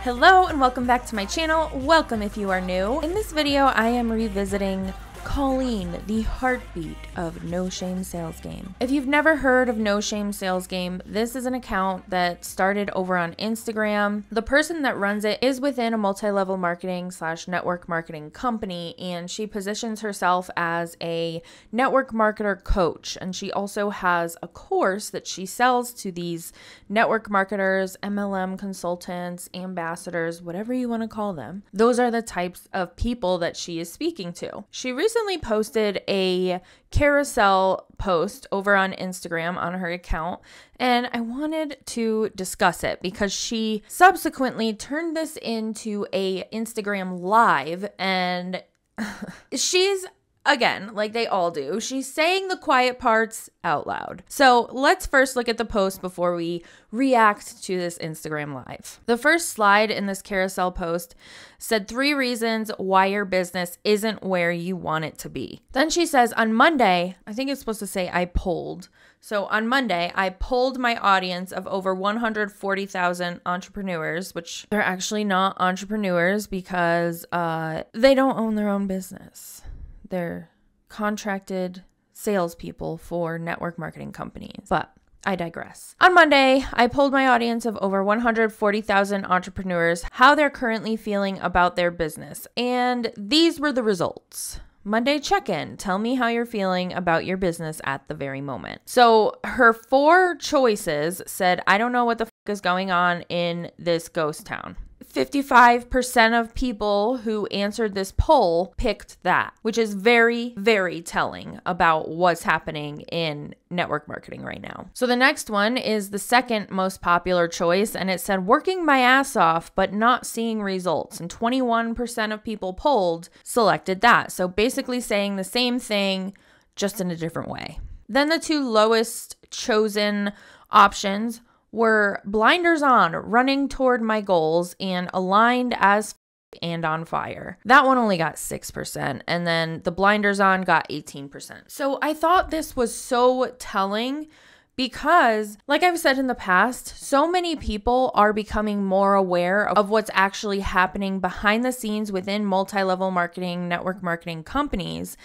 Hello and welcome back to my channel. Welcome if you are new. In this video, I am revisiting Colleen, the heartbeat of No Shame Sales Game. If you've never heard of No Shame Sales Game, this is an account that started over on Instagram. The person that runs it is within a multi-level marketing / network marketing company, and she positions herself as a network marketer coach. And she also has a course that she sells to these network marketers, MLM consultants, ambassadors, whatever you want to call them. Those are the types of people that she is speaking to. She recently posted a carousel post over on Instagram on her account, and I wanted to discuss it because she subsequently turned this into a Instagram live, and she's, again, like they all do, she's saying the quiet parts out loud. So let's first look at the post before we react to this Instagram live. The first slide in this carousel post said 3 reasons why your business isn't where you want it to be. Then she says, on Monday, I think it's supposed to say I polled. So on Monday, I polled my audience of over 140,000 entrepreneurs, which they're actually not entrepreneurs because they don't own their own business. They're contracted salespeople for network marketing companies. But I digress. On Monday, I polled my audience of over 140,000 entrepreneurs how they're currently feeling about their business. And these were the results. Monday check-in. Tell me how you're feeling about your business at the very moment. So her 4 choices said, I don't know what the f is going on in this ghost town. 55% of people who answered this poll picked that, which is very, very telling about what's happening in network marketing right now. So the next one is the second most popular choice, and it said working my ass off but not seeing results, and 21% of people polled selected that. So basically saying the same thing, just in a different way. Then the 2 lowest chosen options were blinders on, running toward my goals, and aligned as and on fire. That one only got 6%, and then the blinders on got 18%. So I thought this was so telling because, like I've said in the past, so many people are becoming more aware of what's actually happening behind the scenes within multi-level marketing, network marketing companies,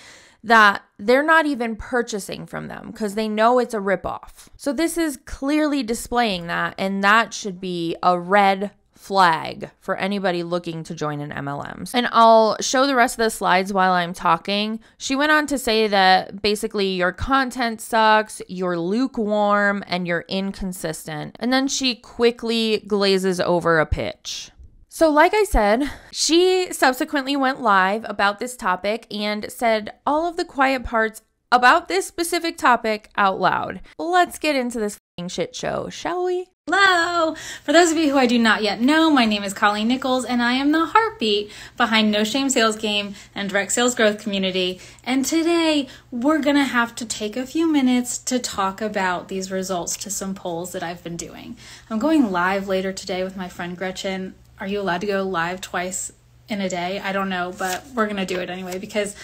that they're not even purchasing from them because they know it's a ripoff. So this is clearly displaying that, and that should be a red flag for anybody looking to join an MLMs. And I'll show the rest of the slides while I'm talking. She went on to say that basically your content sucks, you're lukewarm, and you're inconsistent. And then she quickly glazes over a pitch. So like I said, she subsequently went live about this topic and said all of the quiet parts about this specific topic out loud. Let's get into this f***ing shit show, shall we? Hello! For those of you who I do not yet know, my name is Colleen Nichols, and I am the heartbeat behind No Shame Sales Game and Direct Sales Growth Community. And today, we're gonna have to take a few minutes to talk about these results to some polls that I've been doing. I'm going live later today with my friend Gretchen. Are you allowed to go live twice in a day? I don't know, but we're going to do it anyway because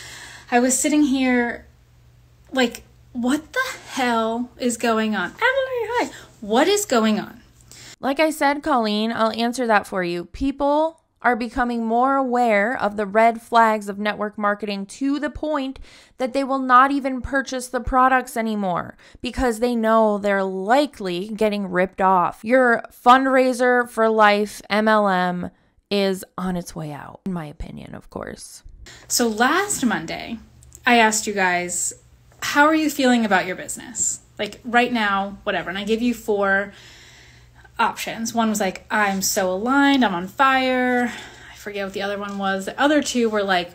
I was sitting here like, what the hell is going on? Emily, hi. What is going on? Like I said, Colleen, I'll answer that for you. People are becoming more aware of the red flags of network marketing to the point that they will not even purchase the products anymore because they know they're likely getting ripped off. Your fundraiser for life MLM is on its way out, in my opinion, of course. So last Monday, I asked you guys, how are you feeling about your business? Like right now, whatever. And I gave you 4 options. One was like, I'm so aligned, I'm on fire. I forget what the other one was. The other 2 were like,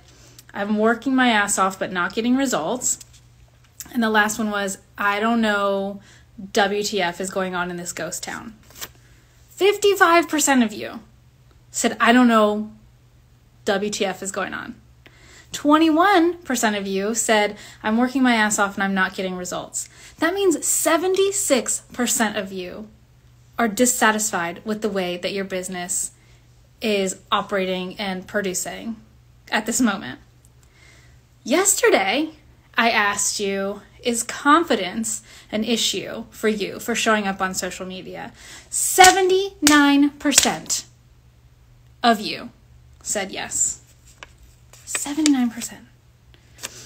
I'm working my ass off but not getting results. And the last one was, I don't know WTF is going on in this ghost town. 55% of you said, I don't know WTF is going on. 21% of you said, I'm working my ass off and I'm not getting results. That means 76% of you are dissatisfied with the way that your business is operating and producing at this moment. Yesterday, I asked you, is confidence an issue for you for showing up on social media? 79% of you said yes. 79%.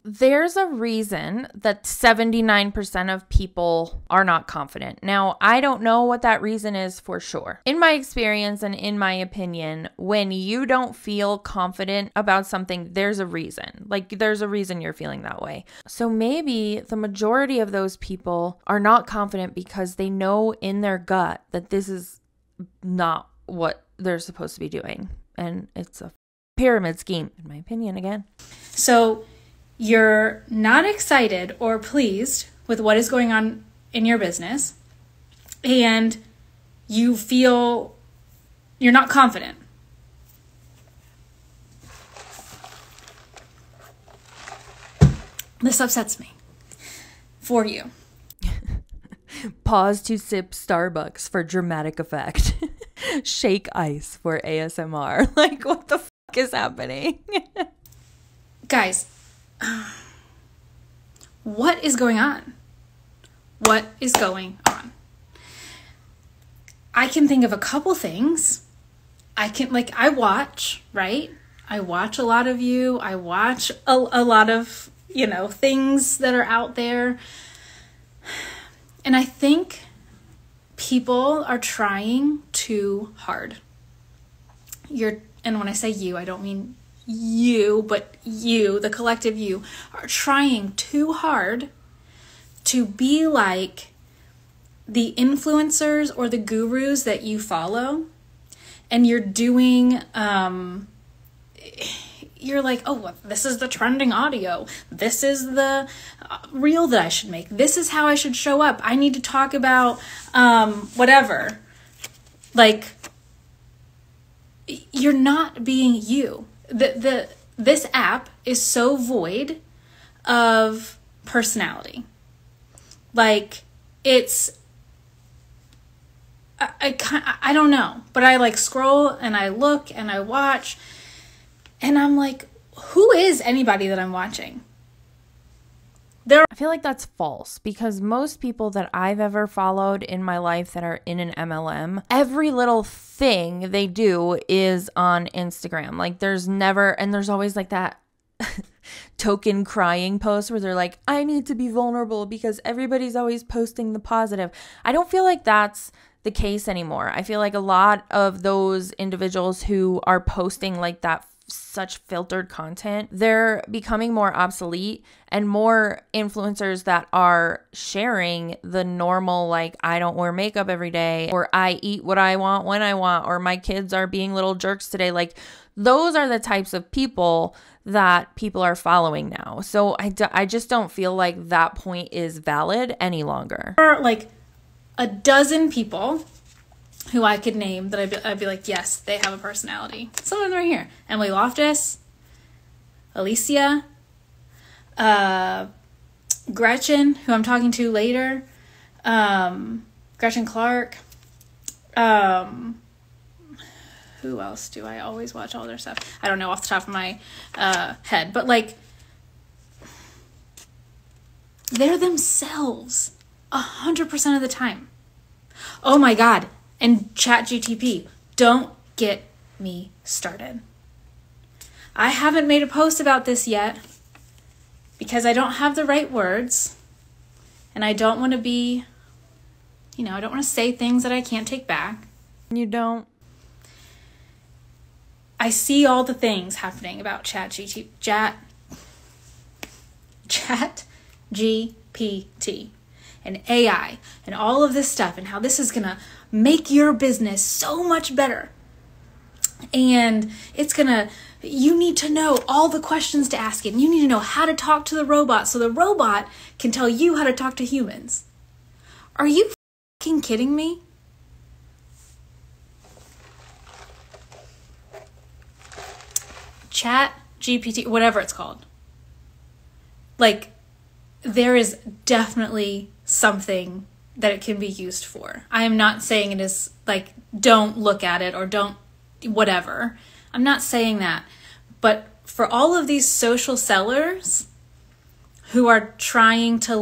There's a reason that 79% of people are not confident. Now, I don't know what that reason is for sure. In my experience and in my opinion, when you don't feel confident about something, there's a reason. Like, there's a reason you're feeling that way. So maybe the majority of those people are not confident because they know in their gut that this is not what they're supposed to be doing. And it's a pyramid scheme, in my opinion, again. So you're not excited or pleased with what is going on in your business, and you feel you're not confident. This upsets me for you. Pause to sip Starbucks for dramatic effect. Shake ice for ASMR. Like, what the fuck is happening? Guys, what is going on? What is going on? I can think of a couple things. I watch, right? I watch a lot of you. I watch a lot of, things that are out there. And I think people are trying too hard. And when I say you, I don't mean you, but you, the collective you, are trying too hard to be like the influencers or the gurus that you follow. And you're doing, you're like, oh, well, this is the trending audio. This is the reel that I should make. This is how I should show up. I need to talk about whatever. Like, you're not being you. This app is so void of personality. Like, it's, I don't know, but I scroll and I look and I watch and I'm like, who is anybody that I'm watching? I feel like that's false because most people that I've ever followed in my life that are in an MLM, every little thing they do is on Instagram. Like, there's always like that token crying post where they're like, I need to be vulnerable because everybody's always posting the positive. I don't feel like that's the case anymore. I feel like a lot of those individuals who are posting like that such filtered content, they're becoming more obsolete, and more influencers that are sharing the normal, like, I don't wear makeup every day, or I eat what I want when I want, or my kids are being little jerks today. Like, those are the types of people that people are following now. So I just don't feel like that point is valid any longer. There are like a dozen people who I could name that I'd be like, yes, they have a personality. Some of them are here. Emily Loftus, Alicia, Gretchen, who I'm talking to later, Gretchen Clark. Who else do I always watch all their stuff? I don't know off the top of my head, but like, they're themselves 100% of the time. Oh my God. And ChatGTP, don't get me started. I haven't made a post about this yet because I don't have the right words, and I don't want to be, I don't want to say things that I can't take back. You don't? I see all the things happening about ChatGPT and AI and all of this stuff and how this is going to make your business so much better. And you need to know all the questions to ask it. And you need to know how to talk to the robot so the robot can tell you how to talk to humans. Are you fucking kidding me? ChatGPT, whatever it's called. Like, there is definitely something that it can be used for. I am not saying it is like, don't look at it or don't whatever. I'm not saying that. But for all of these social sellers who are trying to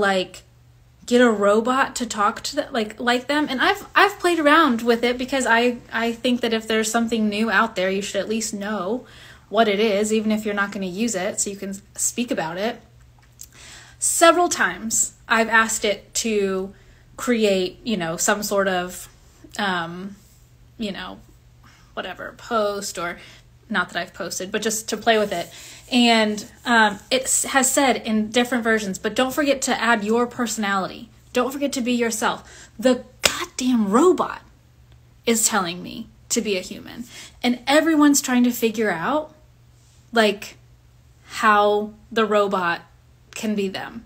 get a robot to talk to them, like them. And I've played around with it because I think that if there's something new out there, you should at least know what it is, even if you're not going to use it, so you can speak about it. Several times I've asked it to create, you know, some sort of, you know, whatever, post, or not that I've posted, but just to play with it. And it has said in different versions, but don't forget to add your personality. Don't forget to be yourself. The goddamn robot is telling me to be a human. And everyone's trying to figure out, like, how the robot can be them.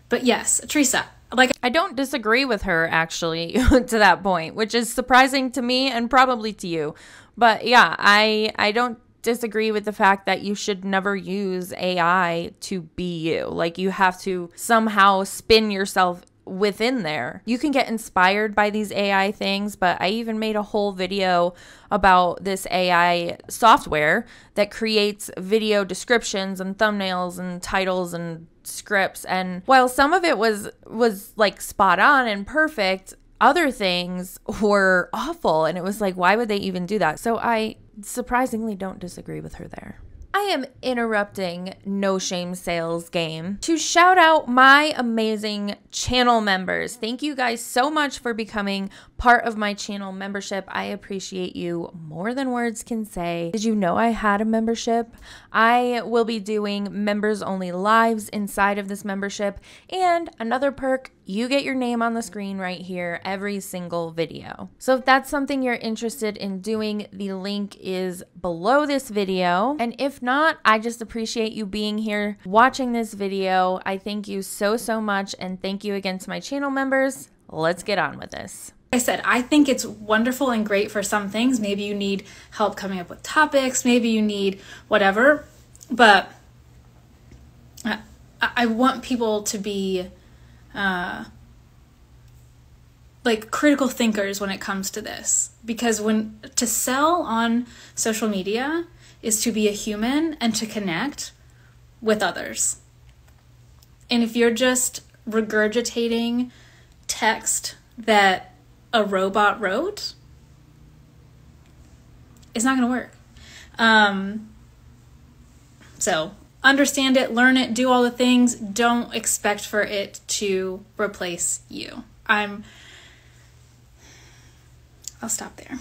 But yes, Teresa, like, I don't disagree with her, actually, to that point, which is surprising to me and probably to you. But yeah, I don't disagree with the fact that you should never use AI to be you. Like, you have to somehow spin yourself within there. You can get inspired by these AI things, but I even made a whole video about this AI software that creates video descriptions and thumbnails and titles and scripts. And while some of it was like spot on and perfect, other things were awful. And it was like, why would they even do that? So I surprisingly don't disagree with her there. I am interrupting No Shame Sales Game to shout out my amazing channel members. Thank you guys so much for becoming part of my channel membership. I appreciate you more than words can say. Did you know I had a membership? I will be doing members only lives inside of this membership, and another perk, you get your name on the screen right here every single video. So if that's something you're interested in doing, the link is below this video. And if not, I just appreciate you being here watching this video. I thank you so much, and thank you again to my channel members. Let's get on with this. I said, I think it's wonderful and great for some things. Maybe you need help coming up with topics, maybe you need whatever, but I want people to be like critical thinkers when it comes to this, because to sell on social media is to be a human and to connect with others. And if you're just regurgitating text that a robot wrote, it's not going to work. So understand it, learn it, do all the things. Don't expect for it to replace you. I'll stop there.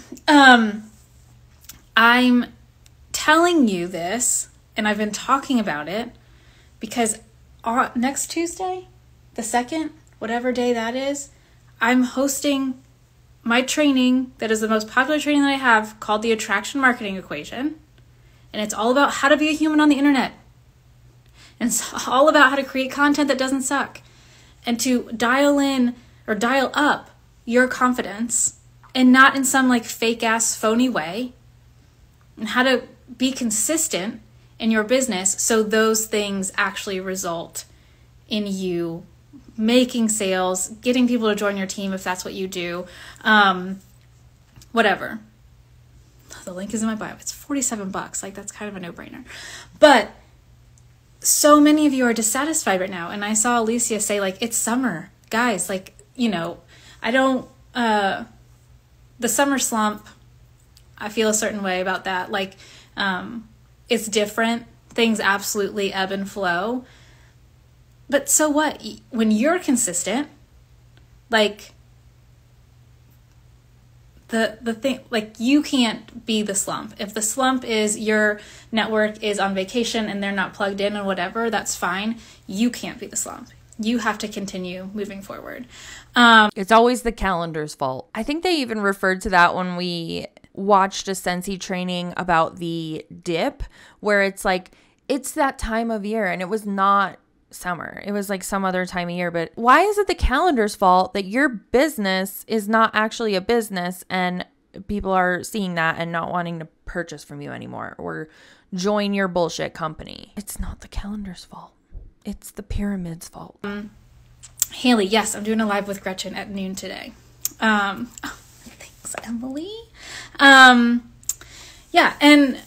I'm telling you this, and I've been talking about it because next Tuesday, the 2nd, whatever day that is, I'm hosting my training that is the most popular training that I have, called the Attraction Marketing Equation. And it's all about how to be a human on the internet. And it's all about how to create content that doesn't suck. And to dial in or dial up your confidence, and not in some like fake ass phony way. And how to be consistent in your business so those things actually result in you making sales, getting people to join your team if that's what you do, whatever. The link is in my bio. It's $47. Like, that's kind of a no-brainer. But so many of you are dissatisfied right now. And I saw Alicia say, like, it's summer. Guys, like, you know, I don't, the summer slump, I feel a certain way about that. Like, it's different. Things absolutely ebb and flow. But so what? When you're consistent, like, the thing, like, you can't be the slump. If the slump is your network is on vacation and they're not plugged in and whatever, that's fine. You can't be the slump. You have to continue moving forward. It's always the calendar's fault. I think they even referred to that when we watched a Scentsy training about the dip, where it's like, it's that time of year, and it was not summer. It was like some other time of year. But why is it the calendar's fault that your business is not actually a business and people are seeing that and not wanting to purchase from you anymore or join your bullshit company? It's not the calendar's fault. It's the pyramid's fault. Haley, yes, I'm doing a live with Gretchen at noon today. Thanks, Emily. Yeah, and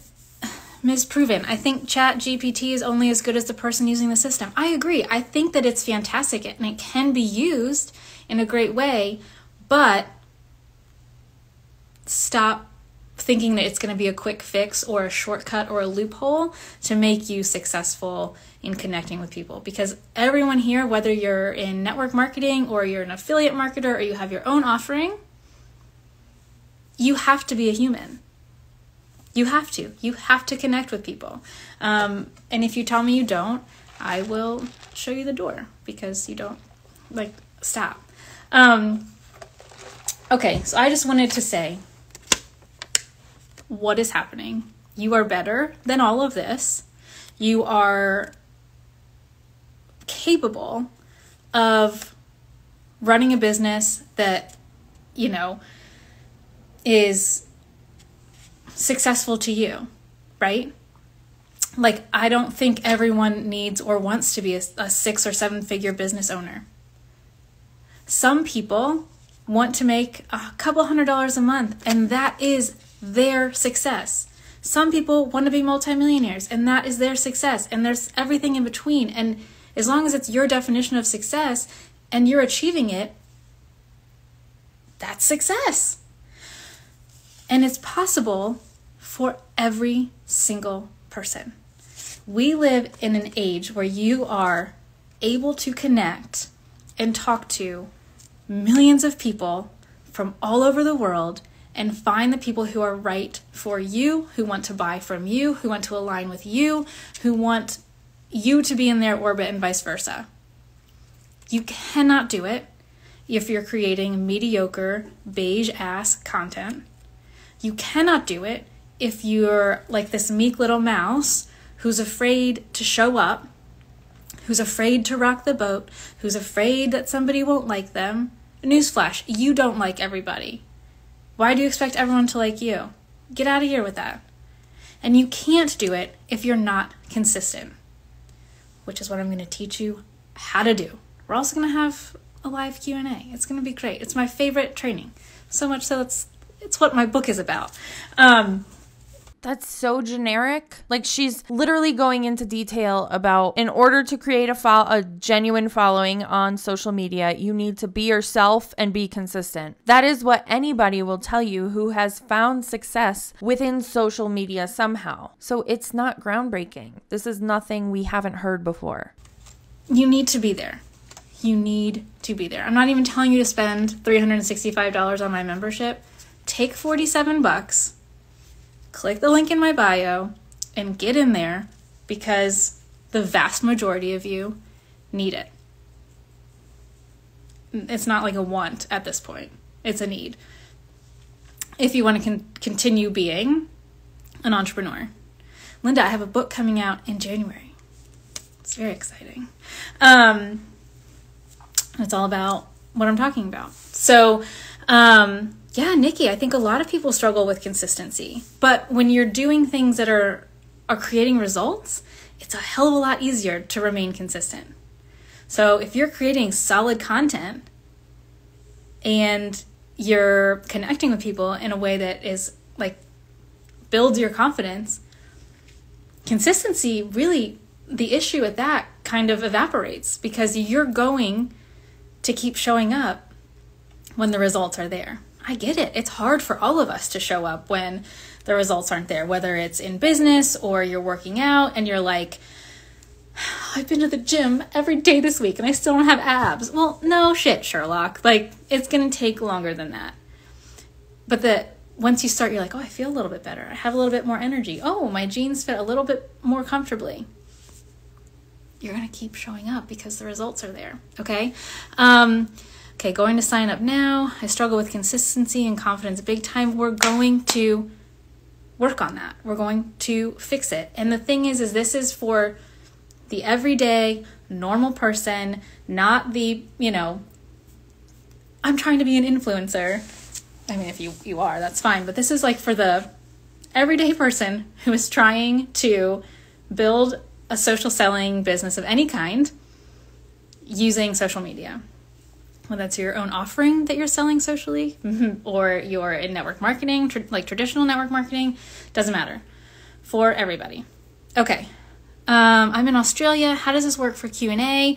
misproven. I think Chat GPT is only as good as the person using the system. I agree. I think that it's fantastic and it can be used in a great way, but stop thinking that it's going to be a quick fix or a shortcut or a loophole to make you successful in connecting with people. Because everyone here, whether you're in network marketing or you're an affiliate marketer or you have your own offering, you have to be a human. You have to. You have to connect with people. And if you tell me you don't, I will show you the door because you don't, stop. Okay, so I just wanted to say, what is happening? You are better than all of this. You are capable of running a business that, is successful to you, right? I don't think everyone needs or wants to be a 6 or 7 figure business owner. Some people want to make a couple $100s a month, and that is their success. Some people want to be multimillionaires, and that is their success. And there's everything in between. And as long as it's your definition of success and you're achieving it, that's success. And it's possible for every single person. We live in an age where you are able to connect and talk to millions of people from all over the world and find the people who are right for you, who want to buy from you, who want to align with you, who want you to be in their orbit and vice versa. You cannot do it if you're creating mediocre, beige-ass content. You cannot do it if you're like this meek little mouse who's afraid to show up, who's afraid to rock the boat, who's afraid that somebody won't like them. Newsflash, you don't like everybody. Why do you expect everyone to like you? Get out of here with that. And you can't do it if you're not consistent, which is what I'm going to teach you how to do. We're also going to have a live Q&A. It's going to be great. It's my favorite training. So much so it's what my book is about. That's so generic. She's literally going into detail about, in order to create a genuine following on social media, you need to be yourself and be consistent. That is what anybody will tell you who has found success within social media somehow. So it's not groundbreaking. This is nothing we haven't heard before. You need to be there. You need to be there. I'm not even telling you to spend $365 on my membership. Take $47, click the link in my bio, and get in there because the vast majority of you need it. It's not like a want at this point. It's a need. If you want to continue being an entrepreneur. Linda, I have a book coming out in January. It's very exciting. It's all about what I'm talking about. So, yeah, Nikki, I think a lot of people struggle with consistency. But when you're doing things that are creating results, it's a hell of a lot easier to remain consistent. So if you're creating solid content and you're connecting with people in a way that is builds your confidence, consistency, really, the issue with that kind of evaporates because you're going to keep showing up when the results are there. I get it. It's hard for all of us to show up when the results aren't there, whether it's in business or you're working out and you're like, I've been to the gym every day this week and I still don't have abs. Well, no shit, Sherlock. It's going to take longer than that. But once you start, you're like, oh, I feel a little bit better. I have a little bit more energy. Oh, my jeans fit a little bit more comfortably. You're going to keep showing up because the results are there. Okay. Okay, going to sign up now. I struggle with consistency and confidence big time. We're going to work on that. We're going to fix it. And the thing is this is for the everyday, normal person, not the, I'm trying to be an influencer. I mean, if you are, that's fine. But this is for the everyday person who is trying to build a social selling business of any kind using social media. Whether that's your own offering that you're selling socially or you're in network marketing, traditional network marketing, doesn't matter. for everybody. Okay. I'm in Australia. How does this work for Q&A?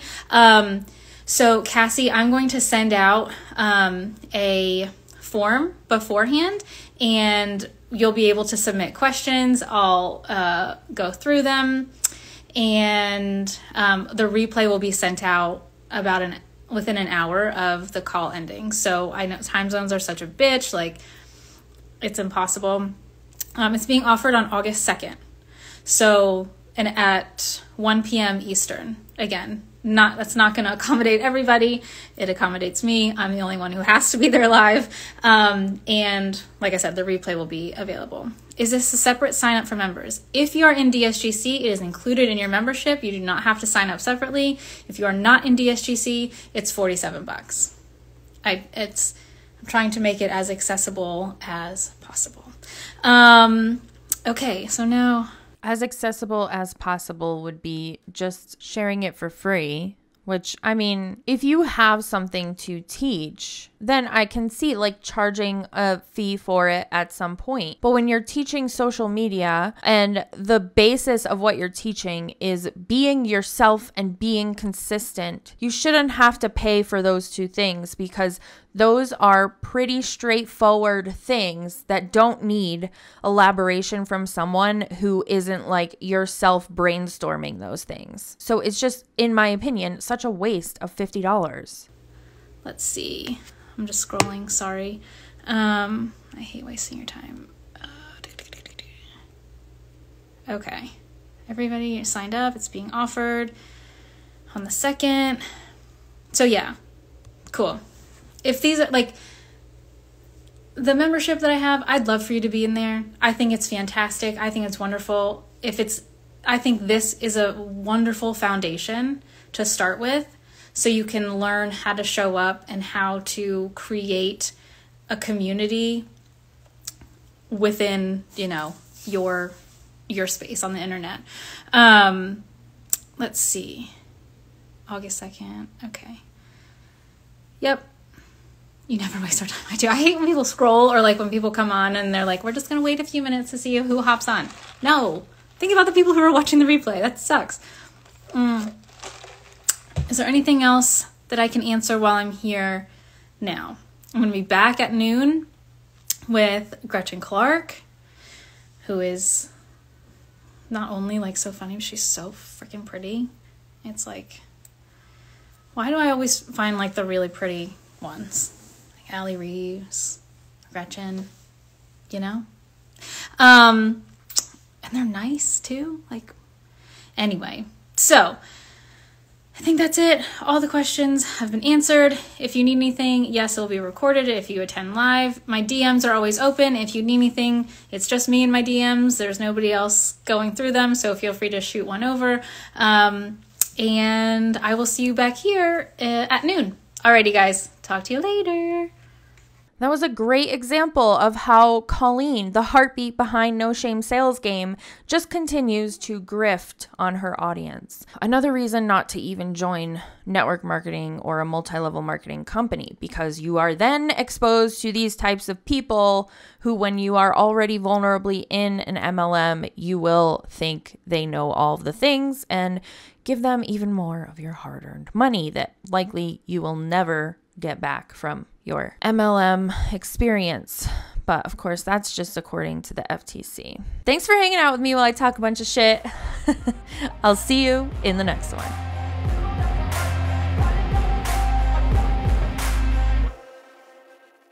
So Cassie, I'm going to send out a form beforehand, and you'll be able to submit questions. I'll go through them, and the replay will be sent out about within an hour of the call ending. So I know time zones are such a bitch, like it's impossible. It's being offered on August 2nd. So, and at 1 p.m. Eastern. Again, that's not going to accommodate everybody. It accommodates me. I'm the only one who has to be there live. And like I said, the replay will be available. Is this a separate sign up for members? If you are in DSGC, it is included in your membership. You do not have to sign up separately. If you are not in DSGC, it's $47. I'm trying to make it as accessible as possible. Okay, so now... As accessible as possible would be just sharing it for free, which, I mean, if you have something to teach, then I can see like charging a fee for it at some point. But when you're teaching social media and the basis of what you're teaching is being yourself and being consistent, you shouldn't have to pay for those two things, because those are pretty straightforward things that don't need elaboration from someone who isn't like yourself brainstorming those things. So it's just, in my opinion, such a waste of $50. Let's see. I'm just scrolling, sorry. I hate wasting your time. Okay. Everybody signed up. It's being offered on the 2nd. So yeah, cool. If these are like the membership that I have, I'd love for you to be in there. I think it's fantastic. I think it's wonderful. I think this is a wonderful foundation to start with, so you can learn how to show up and how to create a community within, you know, your space on the internet. Let's see. August 2nd. Okay. Yep. You never waste our time. I do. I hate when people scroll, or like when people come on and they're like, we're just going to wait a few minutes to see who hops on. No. Think about the people who are watching the replay. That sucks. Is there anything else that I can answer while I'm here now? I'm going to be back at noon with Gretchen Clark, who is not only like so funny, but she's so freaking pretty. It's like, why do I always find like the really pretty ones? Like Allie Reeves, Gretchen, you know? And they're nice too. Like, anyway, so I think that's it. All the questions have been answered. If you need anything, yes, it'll be recorded if you attend live. My DMs are always open. If you need anything, it's just me and my DMs. There's nobody else going through them, so feel free to shoot one over. And I will see you back here at noon. Alrighty, guys. Talk to you later. That was a great example of how Colleen, the heartbeat behind No Shame Sales Game, just continues to grift on her audience. Another reason not to even join network marketing or a multi-level marketing company, because you are then exposed to these types of people who, when you are already vulnerably in an MLM, you will think they know all of the things and give them even more of your hard-earned money that likely you will never get back from your MLM experience. But of course, that's just according to the FTC. Thanks for hanging out with me while I talk a bunch of shit. I'll see you in the next one.